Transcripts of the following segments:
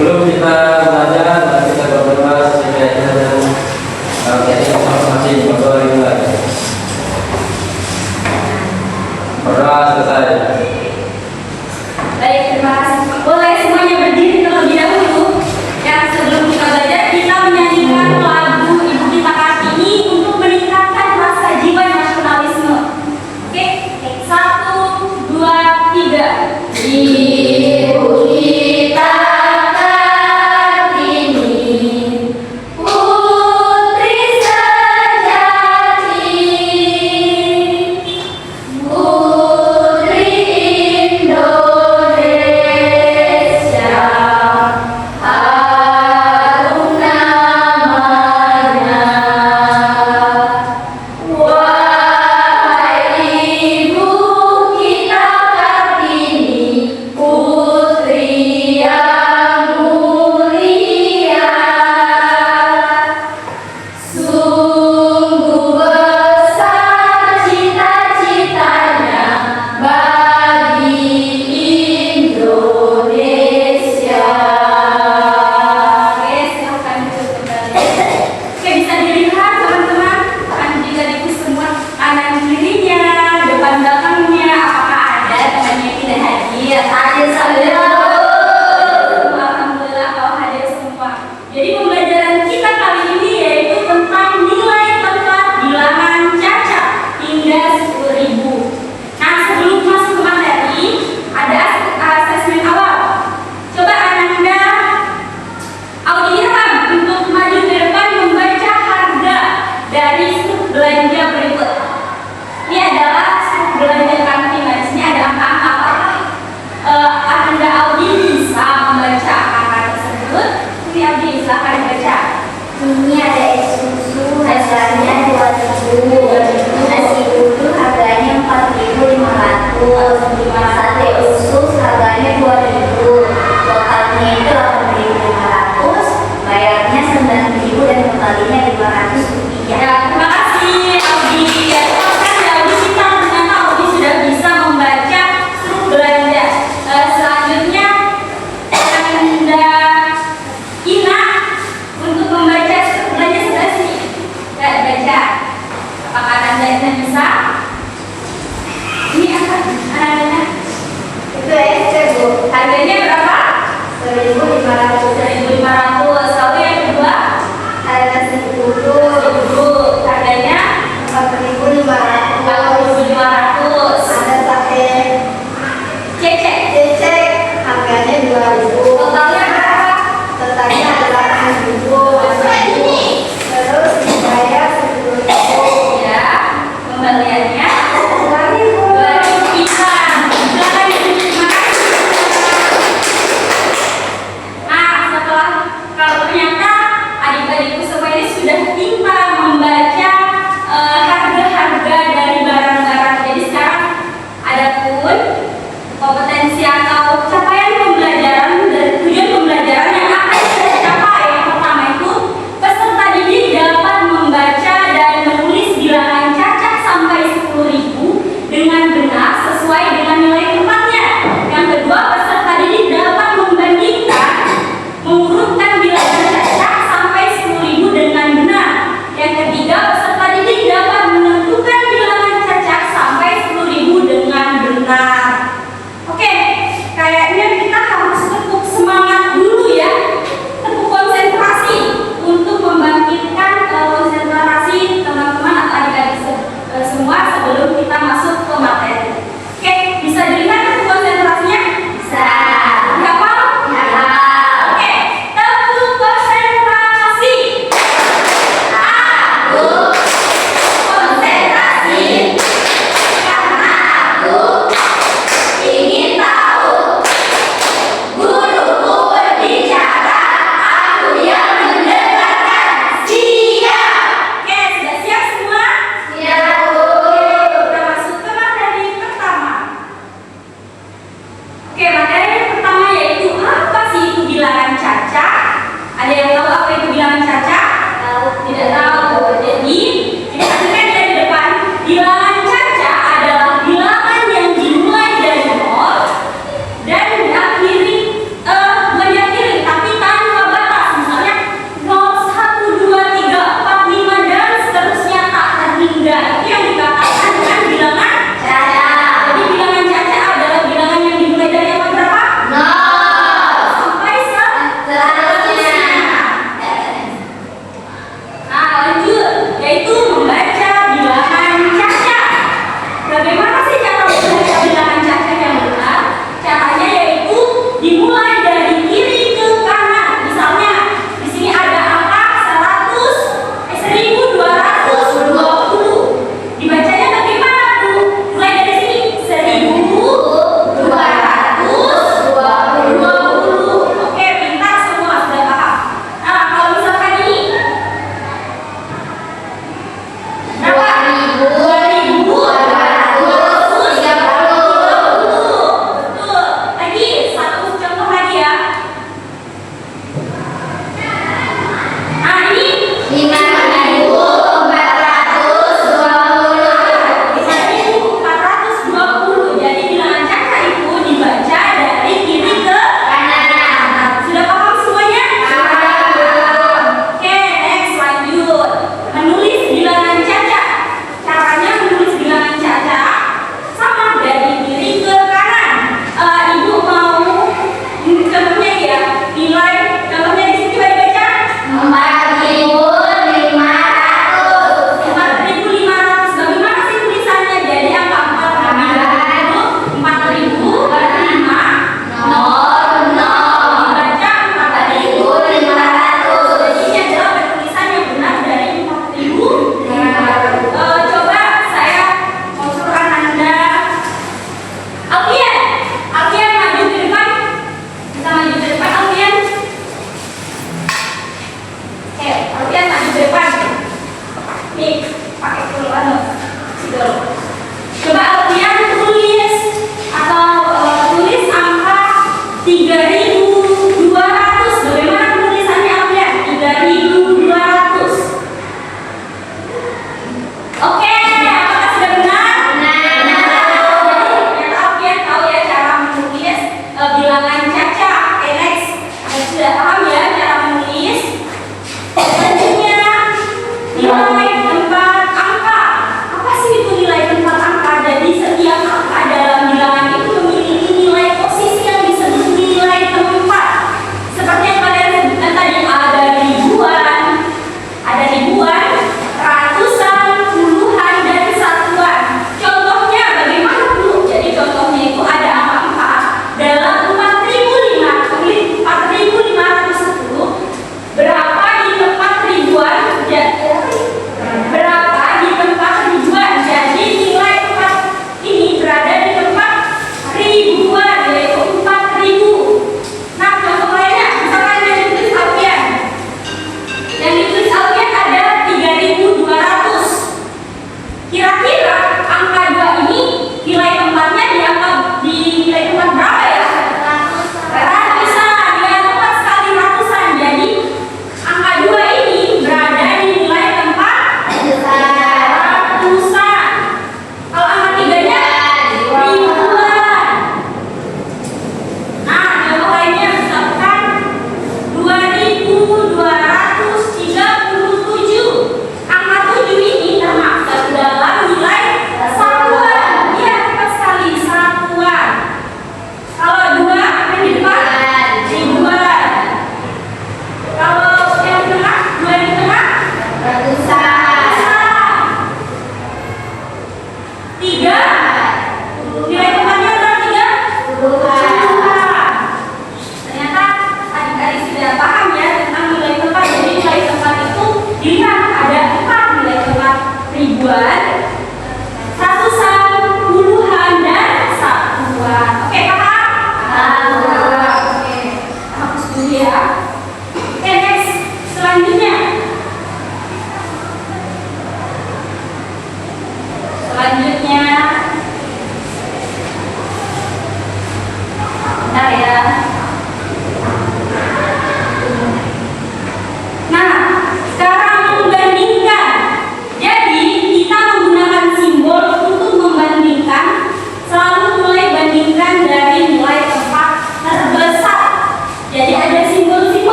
Sebelum kita belajar, mari kita berdoa sesuai dengan teknik masing-masing berdoa dimulai. Berdoa selesai. Baik, terima kasih. Boleh semuanya berdiri terlebih dahulu. Yang sebelum kita belajar, kita menyanyikan lagu Ibu Kita Kartini untuk meningkatkan rasa jiwa nasionalisme. Oke, 1, 2, 3. Ibu kita Kartini, putri sejati, putri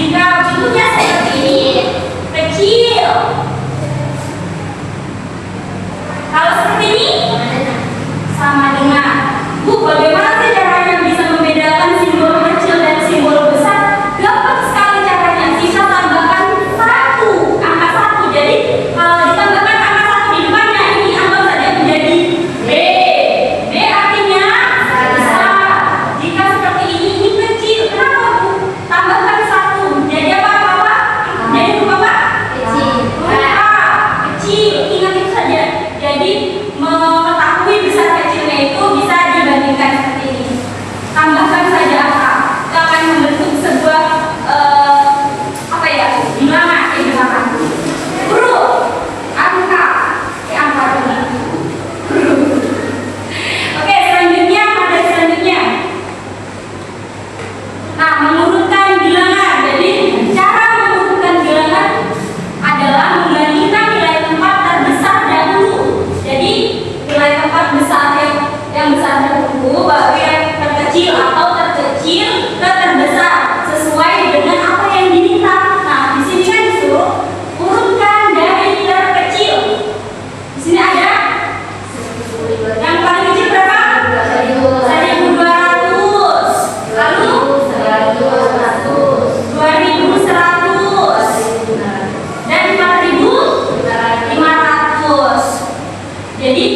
Jika bentuknya seperti ini, kecil. Kalau seperti ini, sama dengan. Bu, bagaimana sih caranya bisa membedakan simbol kecil dan simbol besar? Gampang sekali caranya. Sisa tambahkan satu, angka satu. Jadi kalau ditambahkan angka satu di depannya, ini anggap saja menjadi B. B artinya besar. Jika seperti ini kecil. Kenapa, Bu? Tambahkan satu. Jadi apa? Jadi apa? Kecil. Kecil. Ingat itu saja. Jadi mengetahui besar kecilnya itu bisa dibandingkan seperti ini. Tambahkan saja angka. Itu akan membentuk sebuah bilangan, bilangan. Huruf, angka, angka ini. Oke, selanjutnya materi selanjutnya. Nah, mengurutkan bilangan. Jadi cara mengurutkan bilangan adalah membandingkan nilai tempat terbesar dahulu. Jadi nilai tempat besar yang besar dahulu, baru yang terkecil atau terkecil ke terbesar sesuai dengan apa yang diminta. Nah, di sini kan disuruh urutkan dari terkecil. Di sini ada yang paling kecil berapa? 1.200. Lalu 2.100 dan 4.500. Jadi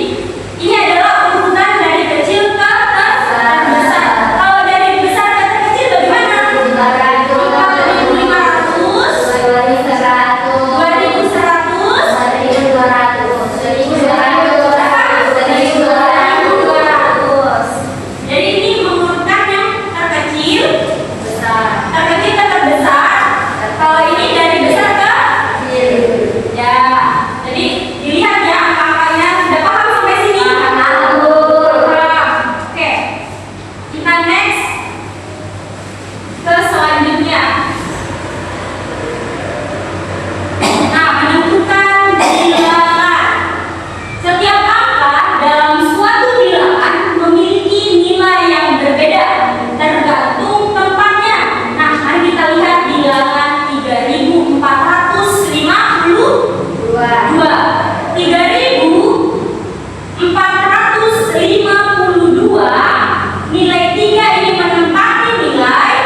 ini adalah urutan dari kecil ke terbesar. Kalau dari besar ke terkecil bagaimana? 4.500, 2.200. Jadi ini mengurutkan yang terkecil ke terbesar. Kalau ini dari besar ke ya. Jadi dilihat ya angka-angkanya. Sudah paham sampai sini? Oke. Kita next ke selanjutnya. Nah, menentukan bilangan. Setiap angka dalam suatu bilangan memiliki nilai yang berbeda tergantung tempatnya. Nah, mari kita lihat bilangan 3.452. 3.452 nilai 3 ini menempati nilai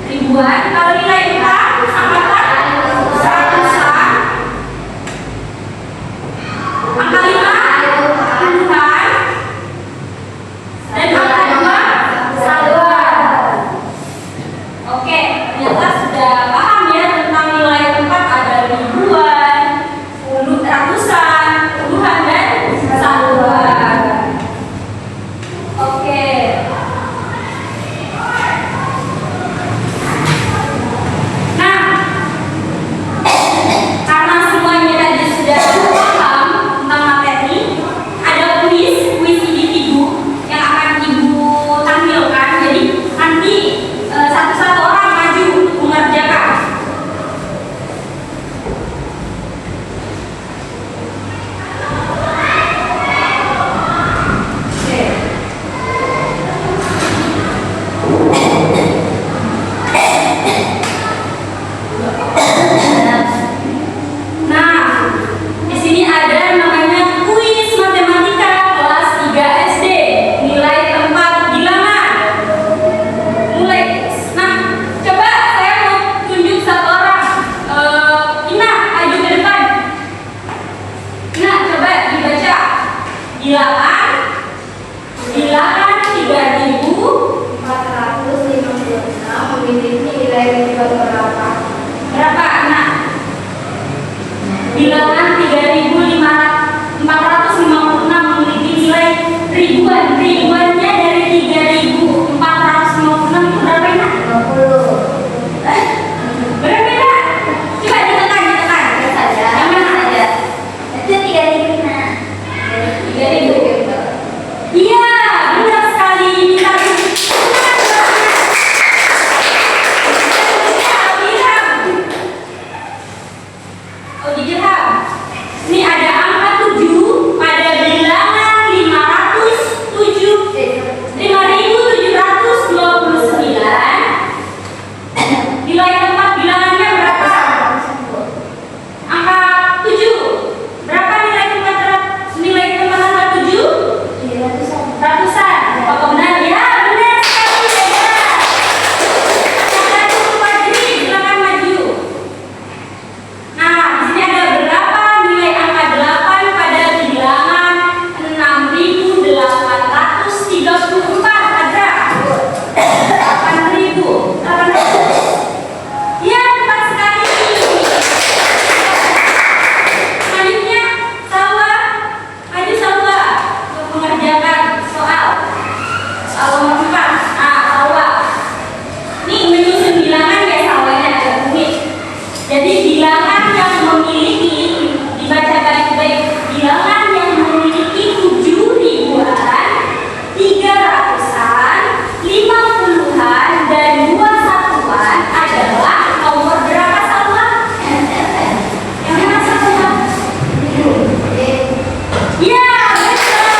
ribuan. Kalau nilai 4 apakah? Seratusan. Angka 5 puluhan. Dan angka 2 satuan. Oke, ternyata sudah paham ya tentang nilai tempat. Ada ribuan, ratusan, puluhan, dan satuan. Oke. Nah, karena semuanya tadi sudah paham tentang materi, ada kuis individu yang akan Ibu tampilkan. Jadi nanti satu-satu orang maju untuk mengerjakan. Oke. Nomor 4. Salwa. Nih menyusun bilangan ya, salwanya agak rumit. Jadi bilangan yang memiliki, dibaca baik-baik, bilangan yang memiliki 7 ribuan, 300-an, 50-an, dan 2 satuan adalah nomor berapa, Salwa? Yang mana, Salwa? Ya, betul.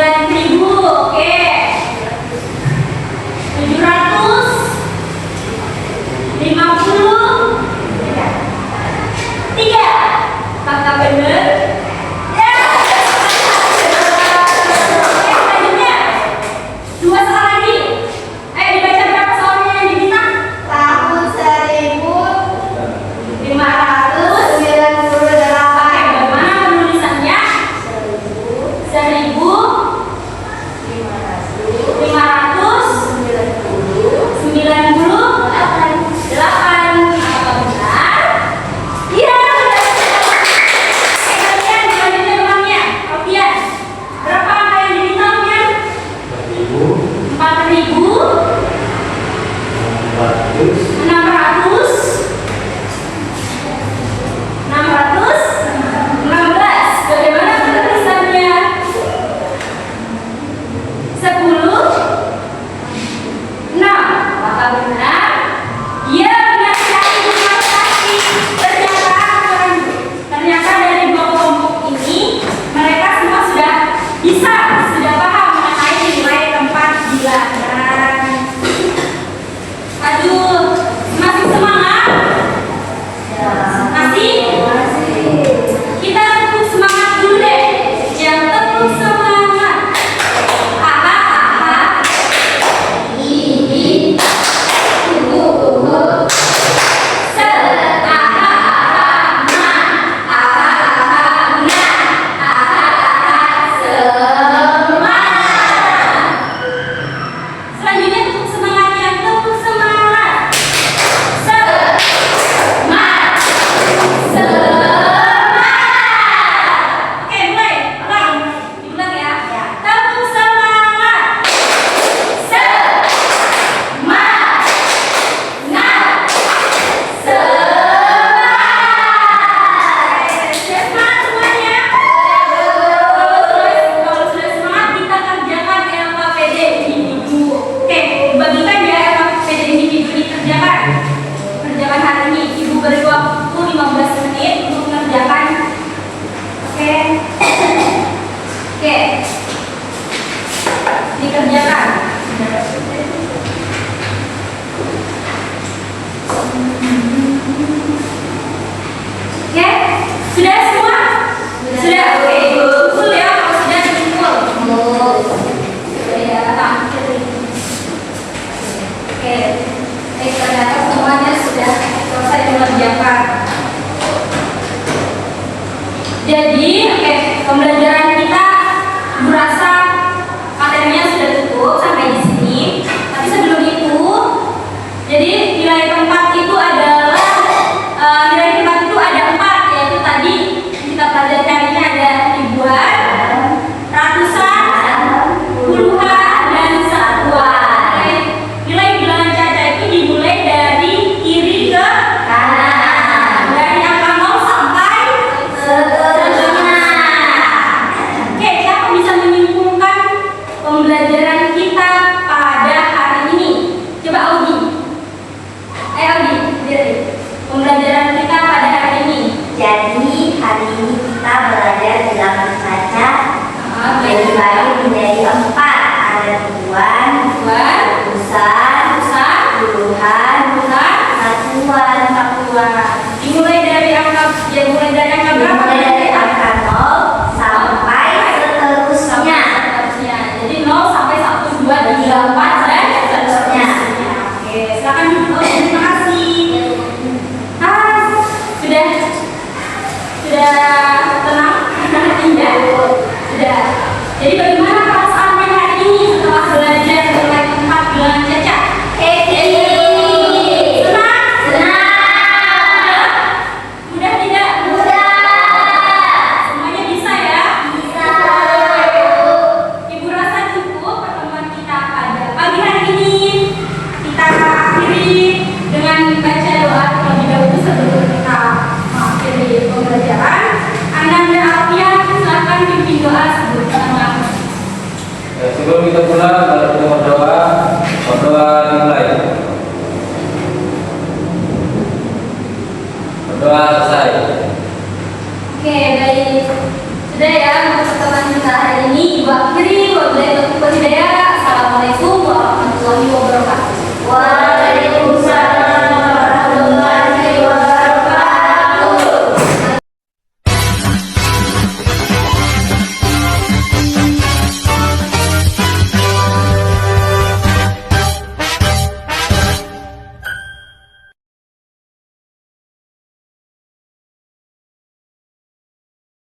9.000, oke. 750. 3. Apakah benar? Ya. Oke, selanjutnya. 2 soal lagi. Ayo dibaca berapa soalnya yang diminta? Tahun 1598. Oke, bagaimana penulisannya? 1598. Apakah benar? Iya, benar. Oke, kalian selanjutnya uangnya. Alfian, berapa angka yang diminta Alfian? 4.000. 600. 616. Bagaimana penulisannya? 10. 6. Apakah benar? Iya, benar sekali, benar sekali. Ternyata dari 2 kelompok ini mereka semua sudah paham mengenai nilai tempat bilangan. Aduh, masih semangat? Masih? Kita tetap semangat dulu deh. Yang tetap semangat. Aha. Ini. Selanjutnya untuk semangat yang tetap semangat. Semangat. Oke, mulai. Diulang ya. Tetap semangat. Semangat. Sudah semangat semuanya? Kalau sudah semangat, kita kerjakan LKPD individu. Oke, bagikan ya LKPD individu dikerjakan. Kerjakan hari ini. Ibu beri waktu 15 menit untuk mengerjakan. Oke. Oke. Dikerjakan. Oke, sudah semua? Sudah. Oke, kumpul ya. Kalau sudah kumpul. Ya, oke. Ternyata semuanya sudah selesai mengerjakan. Jadi, oke, pembelajaran kita berasa materinya sudah cukup sampai di sini. Tapi sebelum itu, jadi nilai tempat itu adalah nilai tempat itu ada 4, yaitu tadi kita pelajari hari ini ada ribuan, ratusan, puluhan, dan satuan. Oke. Nilai bilangan caca itu dimulai dari kiri ke kanan, dari angka 0 sampai setengah. Oke, siapa bisa menyimpulkan pembelajaran kita pada hari ini? Coba Audi. Audi, lihat. Pembelajaran kita pada hari ini. Jadi hari ini kita belajar bilangan caca Oke. yang dibagi menjadi 4. Ada ribuan, ratusan, puluhan, satuan. Dimulai dari angka berapa? Dimulai dari angka 0 sampai seterusnya. Jadi 0 sampai 1, 2, 3, 4 dan seterusnya. Oke, silakan duduk. Terima kasih. Sudah tenang? Tidak. Sudah. Jadi bagaimana perasaannya hari ini setelah belajar nilai tempat bilangan caca? Senang? Mudah tidak? Semuanya bisa ya? Ibu rasa cukup pertemuan kita pada pagi hari ini. Kita akhiri dengan baca doa terlebih dahulu sebelum kita mengakhiri pembelajaran. Ananda Alfian, silakan pimpin doa sebelum kita mengakhiri. Sebelum kita pulang, kalau kita berdoa dimulai. Berdoa selesai. Oke, baik. Sudah ya untuk pertemuan kita hari ini. Ibu akhiri, wabillahi taufiq wal hidayah.